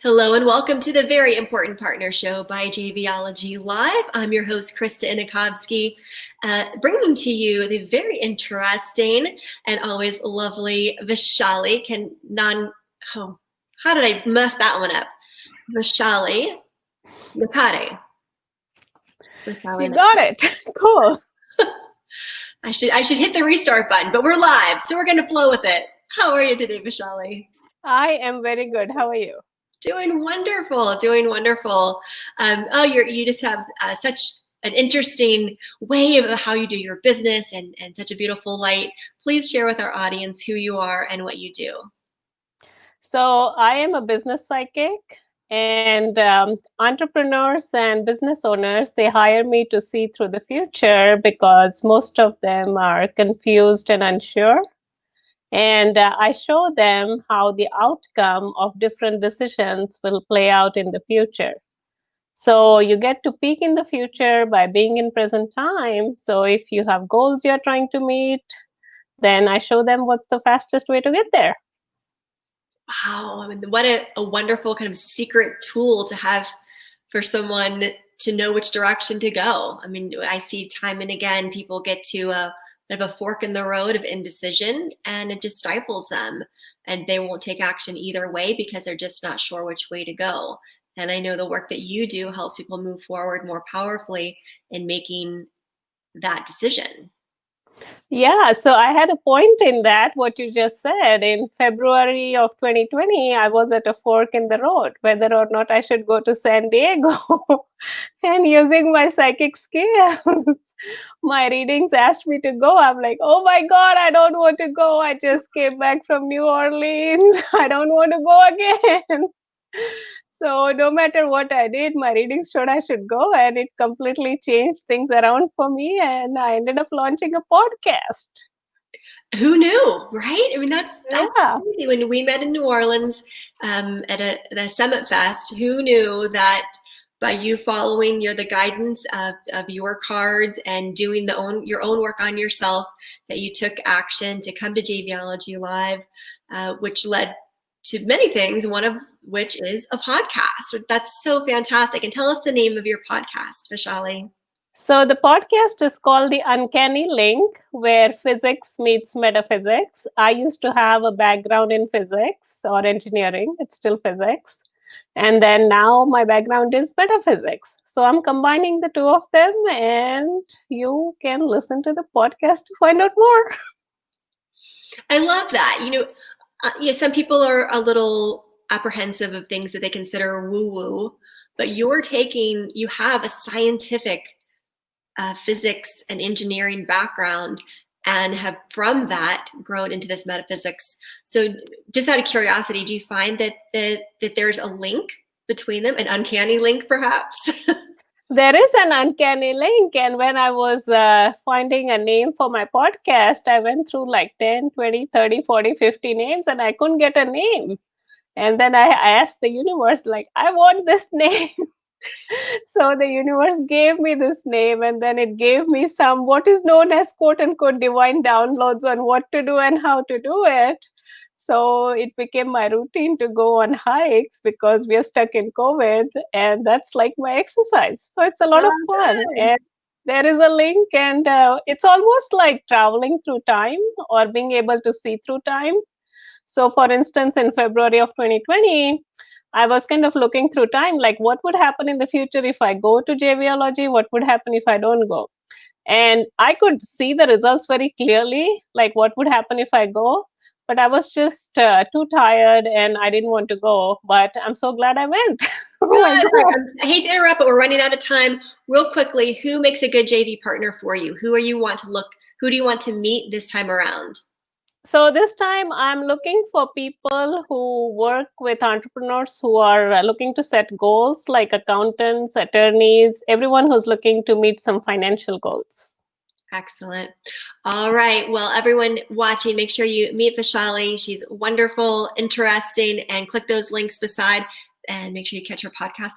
Hello and welcome to the Very Important Partner Show by JVology Live. I'm your host, Krista Inikovsky, bringing to you the very interesting and always lovely Vaishali. How did I mess that one up? Vaishali Nikhade. You got it. Cool. I should hit the restart button, but we're live, so we're going to flow with it. How are you today, Vaishali? I am very good. How are you? Doing wonderful, doing wonderful. You just have such an interesting way of how you do your business and such a beautiful light. Please share with our audience who you are and what you do. So I am a business psychic, and entrepreneurs and business owners, they hire me to see through the future because most of them are confused and unsure. And I show them how the outcome of different decisions will play out in the future. So you get to peek in the future by being in present time. So if you have goals you're trying to meet, then I show them what's the fastest way to get there. Wow, I mean, what a wonderful kind of secret tool to have for someone to know which direction to go. I mean, I see time and again, people get to a fork in the road of indecision, and it just stifles them, and they won't take action either way because they're just not sure which way to go. And I know the work that you do helps people move forward more powerfully in making that decision. Yeah, so I had a point in that, what you just said. In February of 2020, I was at a fork in the road, whether or not I should go to San Diego. And using my psychic skills, my readings asked me to go. I'm like, oh my God, I don't want to go. I just came back from New Orleans. I don't want to go again. So no matter what I did, my readings showed I should go, and it completely changed things around for me. And I ended up launching a podcast. Who knew, right? I mean, that's Yeah. crazy. When we met in New Orleans at the Summit Fest, who knew that by you following the guidance of your cards and doing your own work on yourself, that you took action to come to JVology Live, which led to many things, one of which is a podcast. That's so fantastic. And tell us the name of your podcast, Vaishali. So the podcast is called the Uncanny Link, where physics meets metaphysics. I used to have a background in physics or engineering. It's still physics. And then now my background is metaphysics. So I'm combining the two of them, and you can listen to the podcast to find out more. I love that. Some people are a little apprehensive of things that they consider woo-woo, but you have a scientific physics and engineering background and have from that grown into this metaphysics. So just out of curiosity, do you find that there's a link between them, an uncanny link perhaps? There is an uncanny link. And when I was finding a name for my podcast, I went through like 10, 20, 30, 40, 50 names, and I couldn't get a name. And then I asked the universe, like, I want this name. So the universe gave me this name, and then it gave me some what is known as quote unquote divine downloads on what to do and how to do it. So it became my routine to go on hikes because we are stuck in COVID, and that's like my exercise. So it's a lot of fun. And there is a link, and it's almost like traveling through time or being able to see through time. So for instance, in February of 2020, I was kind of looking through time, like what would happen in the future if I go to JVology? What would happen if I don't go? And I could see the results very clearly, like what would happen if I go. But I was just too tired and I didn't want to go. But I'm so glad I went. Oh my God. I hate to interrupt, but we're running out of time. Real quickly, who makes a good JV partner for you? Who do you want to meet this time around? So this time I'm looking for people who work with entrepreneurs who are looking to set goals, like accountants, attorneys, everyone who's looking to meet some financial goals. Excellent. All right. Well, everyone watching, make sure you meet Vaishali. She's wonderful, interesting, and click those links beside, and make sure you catch her podcast